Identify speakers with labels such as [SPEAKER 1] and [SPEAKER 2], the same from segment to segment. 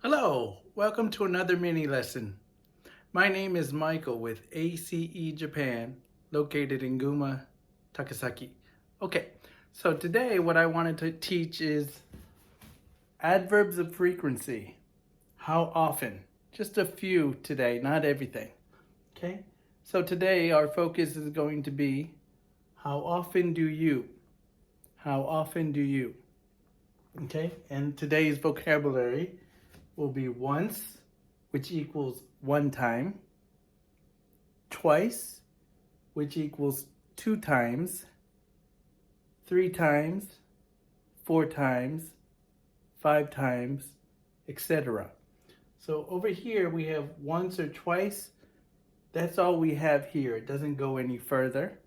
[SPEAKER 1] Hello, welcome to another mini lesson. My name is Michael with ACE Japan, located in Guma, Takasaki. Okay, so today what I wanted to teach is adverbs of frequency. How often? Just a few today, not everything. Okay, so today our focus is going to be how often do you? How often do you? Okay, and today's vocabulary will be once, which equals one time, twice, which equals two times, three times, four times, five times, etc. So over here we have once or twice. That's all we have here. It doesn't go any further.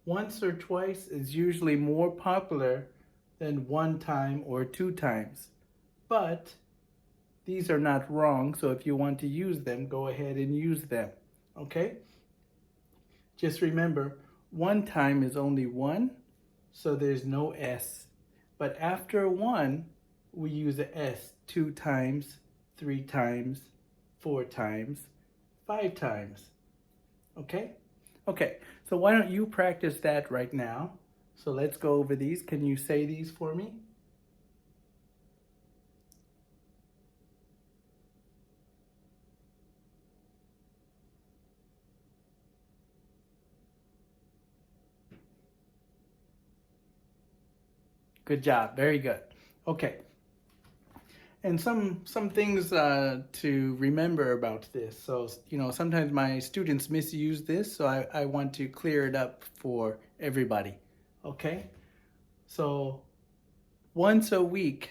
[SPEAKER 1] Once or twice is usually more popular than one time or two times. But these are not wrong, so if you want to use them, go ahead and use them, okay? Just remember, one time is only one, so there's no S. But after one, we use a S two times, three times, four times, five times, okay? Okay, so why don't you practice that right now? So let's go over these. Can you say these for me? Good job. Very good. Okay. And some things to remember about this. So, sometimes my students misuse this, so I want to clear it up for everybody. Okay? So, once a week,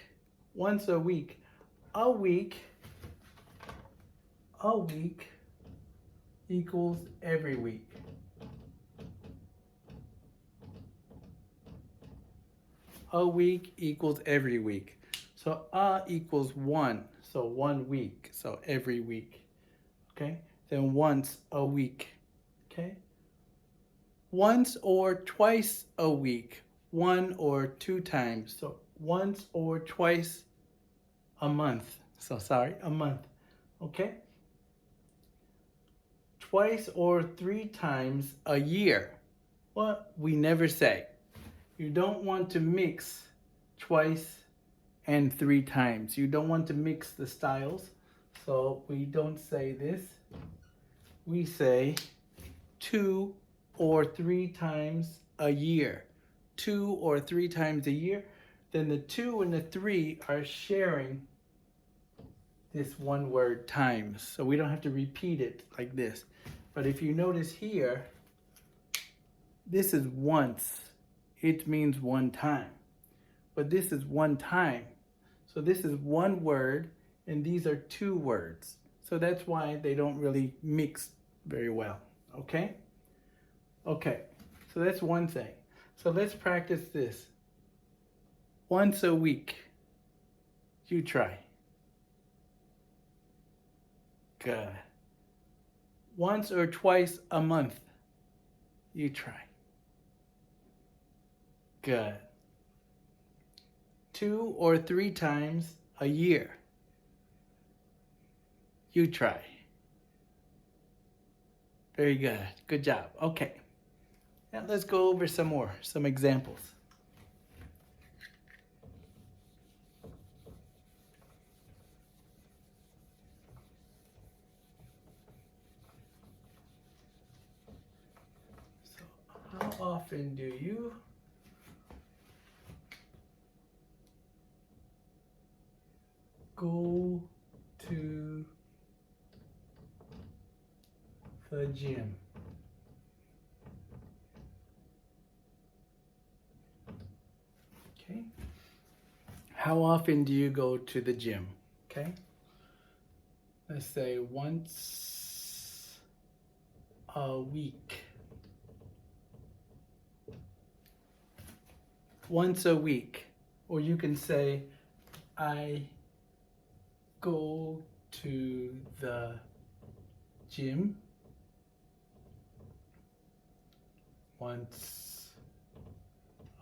[SPEAKER 1] a week equals every week. A week equals every week. So equals one. So 1 week. So every week. Okay? Then once a week. Okay? Once or twice a week. One or two times. So once or twice a month. A month. Okay? Twice or three times a year. Well, we never say. You don't want to mix twice and three times. You don't want to mix the styles. So we don't say this. We say 2 or 3 times a year. 2 or 3 times a year. Then the 2 and the 3 are sharing this one word times. So we don't have to repeat it like this. But if you notice here, this is once. It means one time. But this is one time. So this is one word, and these are two words. So that's why they don't really mix very well. Okay? Okay. So that's one thing. So let's practice this. Once a week. You try. Good. Once or twice a month. You try. Good. 2 or 3 times a year. You try. Very good. Good job. Okay. Now let's go over some examples. So, how often do you go to the gym? Okay. How often do you go to the gym? Okay. Let's say once a week. Once a week. Or you can say, I go to the gym once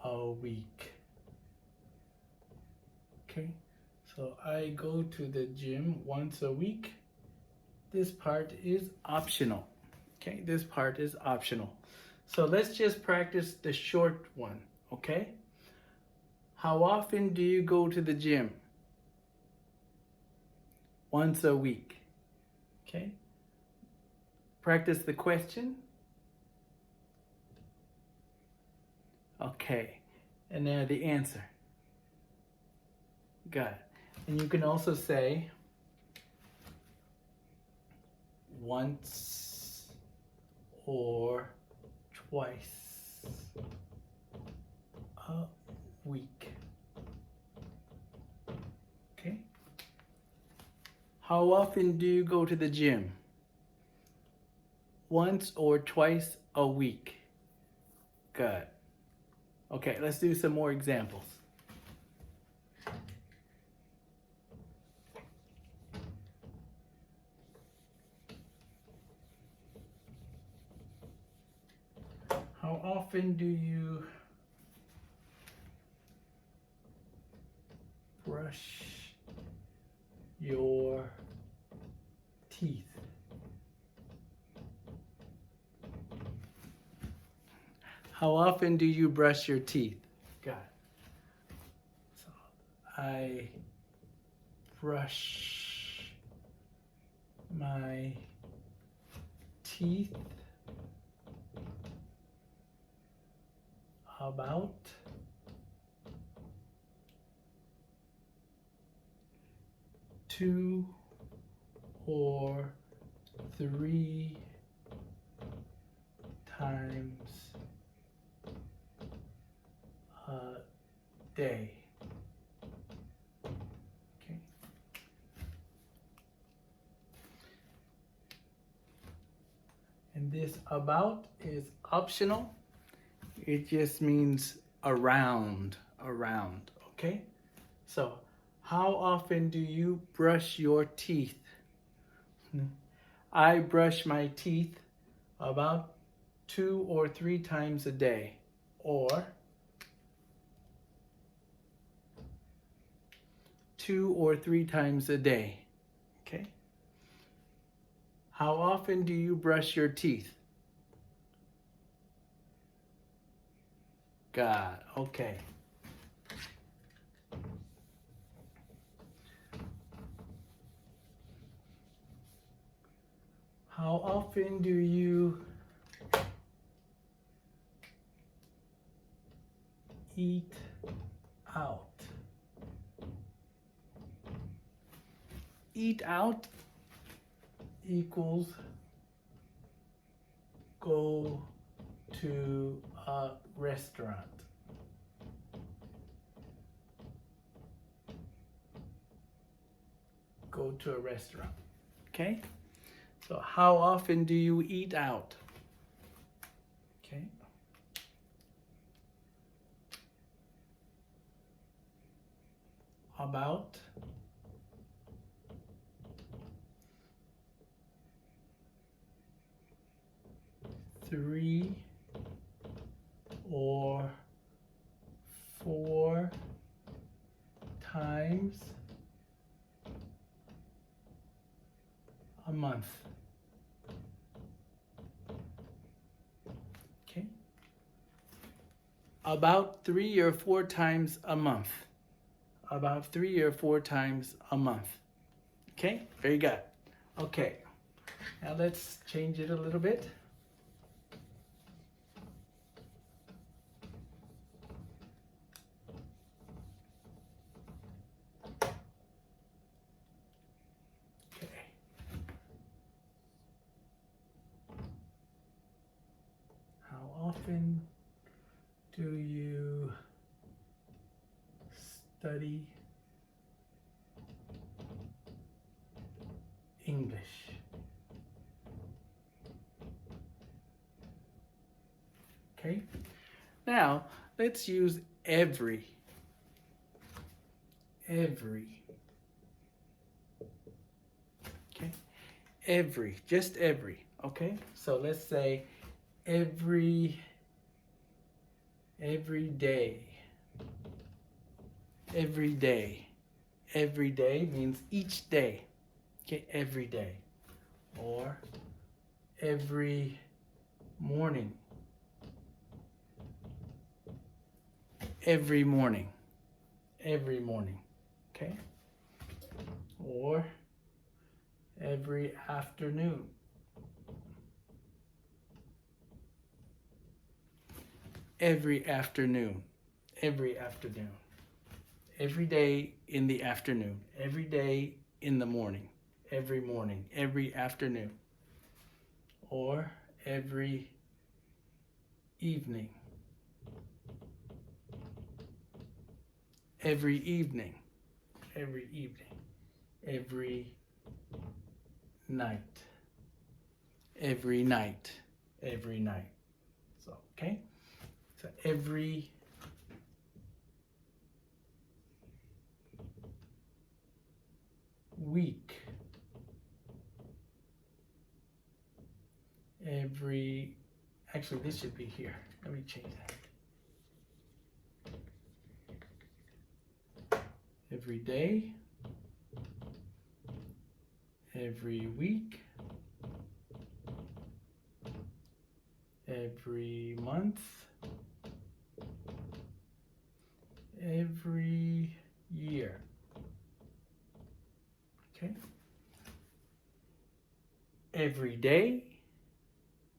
[SPEAKER 1] a week. Okay, So I go to the gym once a week. This part is optional. Okay, this part is optional. So let's just practice the short one, okay? How often do you go to the gym? Once a week. Okay? Practice the question. Okay. And now the answer. Got it. And you can also say once or twice a week. Okay? How often do you go to the gym? Once or twice a week. Good. Okay, let's do some more examples. How often do you brush your teeth? How often do you brush your teeth? Got it. So I brush my teeth about 2 or 3 times a day. Okay. And this about is optional. It just means around, okay? So, how often do you brush your teeth? I brush my teeth about 2 or 3 times a day. Or 2 or 3 times a day. Okay? How often do you brush your teeth? God, okay. How often do you eat out? Eat out equals go to a restaurant. Go to a restaurant. Okay? So how often do you eat out? Okay? About 3 or 4 times a month. Okay? About 3 or 4 times a month. About 3 or 4 times a month. Okay? Very good. Okay. Now let's change it a little bit. Often do you study English? Okay, now let's use every. Okay, every, just every. Okay, so let's say every day. Every day means each day. Okay, every day. Or every morning. Every morning. Every morning. Okay? Or every afternoon. Every afternoon. Every afternoon. Every day in the afternoon. Every day in the morning. Every morning. Every afternoon. Or every evening. Every evening. Every evening. Every night. Every night. Every night. So, okay? So every week. Actually, this should be here. Let me change that. Every day. Every week. Every month. Every year. Okay. Every day.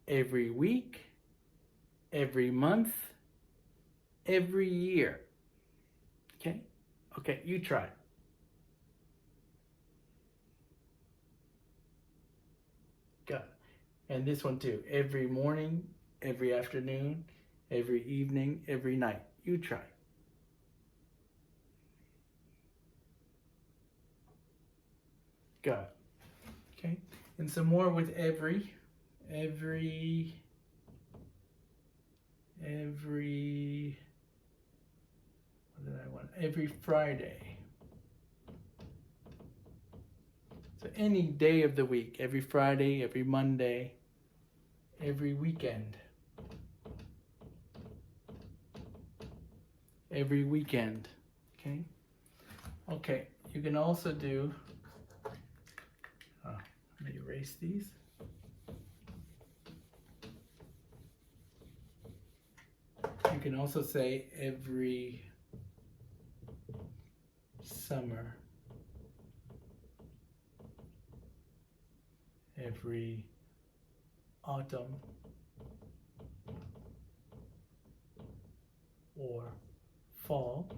[SPEAKER 1] Every week. Every month. Every year. Okay? Okay, you try. Got it. And this one too. Every morning, every afternoon, every evening, every night. You try. Got it. Okay. And some more with every, what did I want? Every Friday. So any day of the week, every Friday, every Monday, every weekend. Every weekend. Okay? Okay, you can also do, let me erase these. You can also say every summer, every autumn, or fall,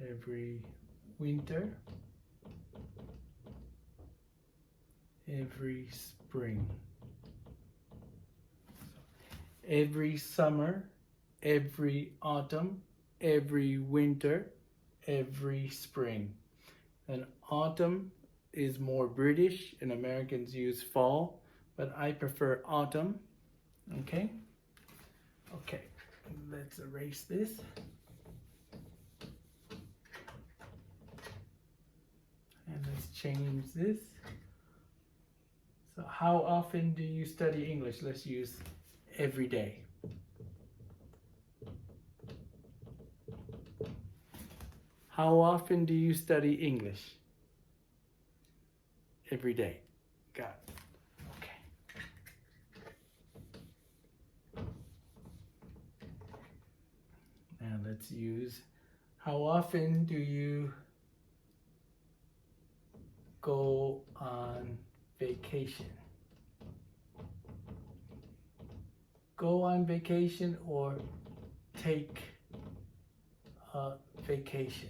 [SPEAKER 1] every winter, every spring. Every summer, every autumn, every winter, every spring. And autumn is more British and Americans use fall, but I prefer autumn. Okay? Okay, let's erase this. And let's change this. So how often do you study English? Let's use every day. How often do you study English? Every day. Got it. Okay. Now let's use, how often do you go on vacation? Go on vacation or take a vacation.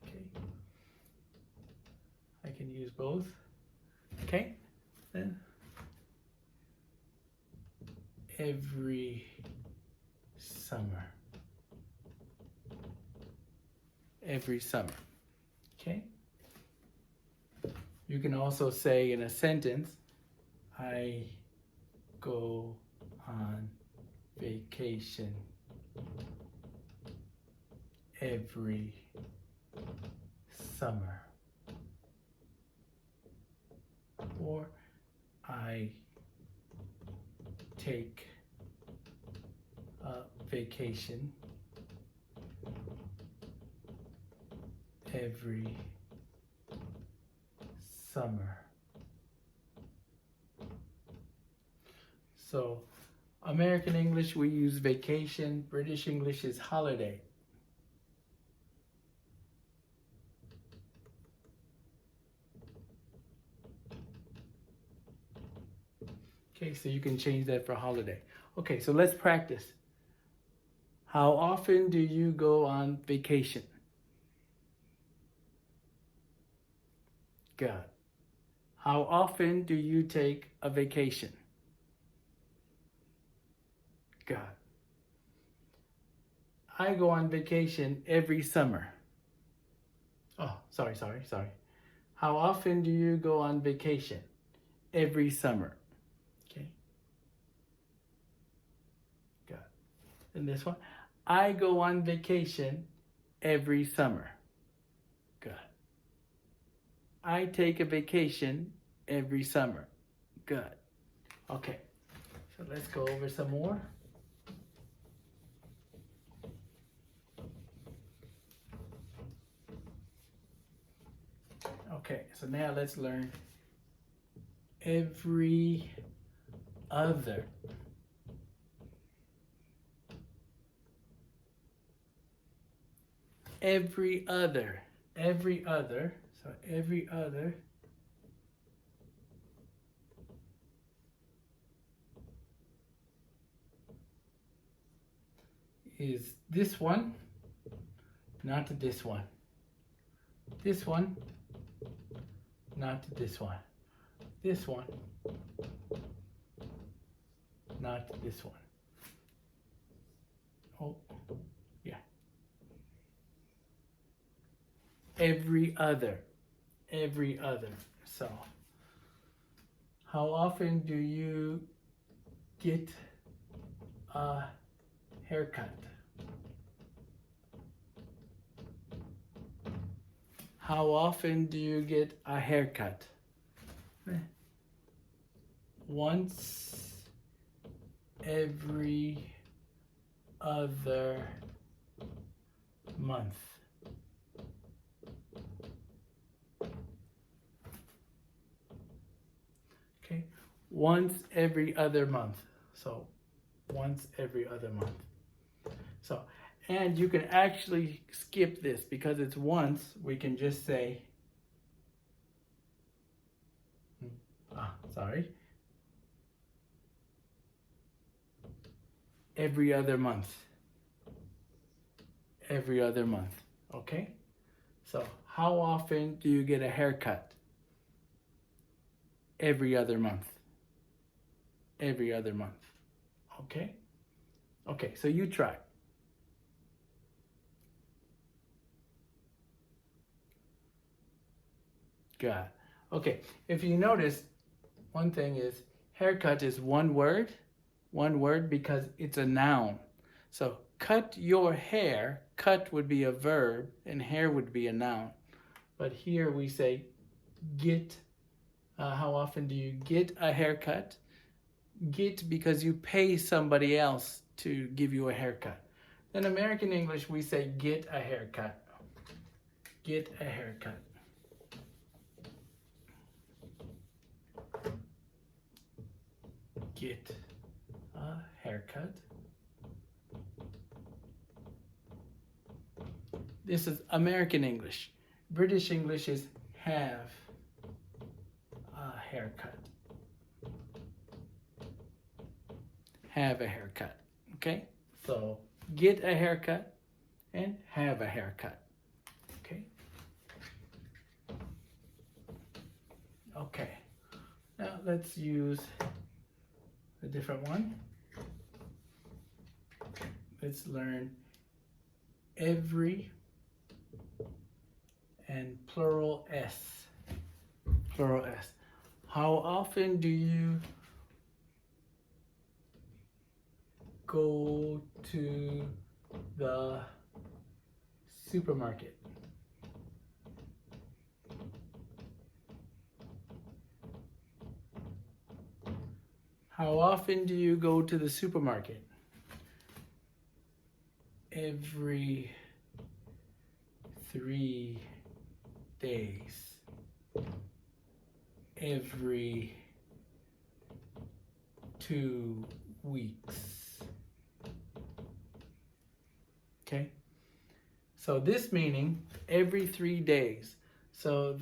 [SPEAKER 1] Okay. I can use both. Okay. Then every summer. Every summer. Okay. You can also say in a sentence, I go on vacation every summer. Or I take a vacation every summer. So, American English, we use vacation. British English is holiday. Okay, so you can change that for holiday. Okay, so let's practice. How often do you go on vacation? Good. How often do you take a vacation? Good. I go on vacation every summer. Oh, sorry. How often do you go on vacation? Every summer. Okay. Good. And this one, I go on vacation every summer. Good. I take a vacation every summer. Good. Okay. So let's go over some more. Okay, so now let's learn every other. Every other. So every other is this one, not this one. This one, not this one. This one, not this one. Oh, yeah. Every other. So, how often do you get a haircut? How often do you get a haircut? Once every other month. Okay, once every other month. So, once every other month. So, and you can actually skip this because it's once. We can just say, every other month. Every other month. Okay? So, how often do you get a haircut? Every other month. Every other month. Okay? Okay, so you try. Good. Okay, if you notice, one thing is haircut is one word because it's a noun. So cut your hair, cut would be a verb and hair would be a noun. But here we say get. How often do you get a haircut? Get because you pay somebody else to give you a haircut. In American English, we say get a haircut. Get a haircut. Get a haircut. This is American English. British English is have a haircut. Have a haircut. Okay? So get a haircut and have a haircut. Okay? Okay. Now let's use a different one. Let's learn every and plural S. Plural S. How often do you go to the supermarket? How often do you go to the supermarket? Every 3 days. Every 2 weeks. Okay? So this meaning every 3 days. So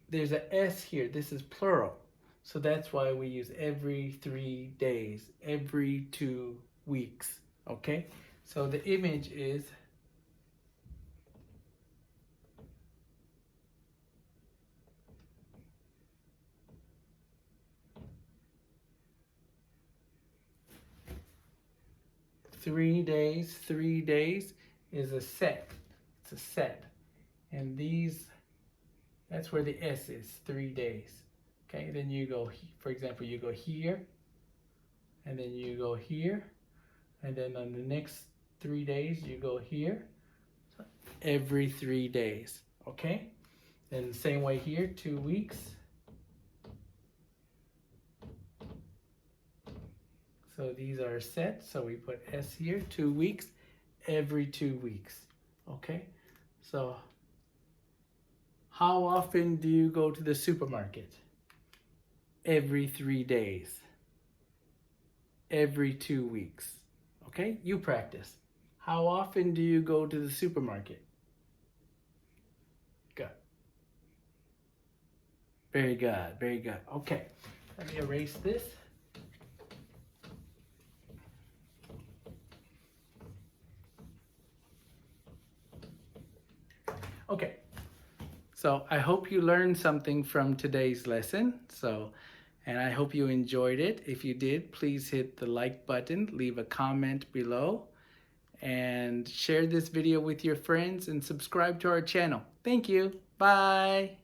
[SPEAKER 1] there's a S here. This is plural. So that's why we use every 3 days, every 2 weeks. Okay? So the image is three days is a set. It's a set. And these, that's where the S is, 3 days. Okay, then you go, for example, you go here, and then you go here, and then on the next 3 days, you go here. So every 3 days, okay? Then the same way here, 2 weeks. So these are set, so we put S here, 2 weeks, every 2 weeks, okay? So how often do you go to the supermarket? Every 3 days. Every 2 weeks, okay? You practice. How often do you go to the supermarket? Good. Very good, very good. Okay, let me erase this. Okay, so I hope you learned something from today's lesson. And I hope you enjoyed it. If you did, please hit the like button, leave a comment below, and share this video with your friends and subscribe to our channel. Thank you. Bye.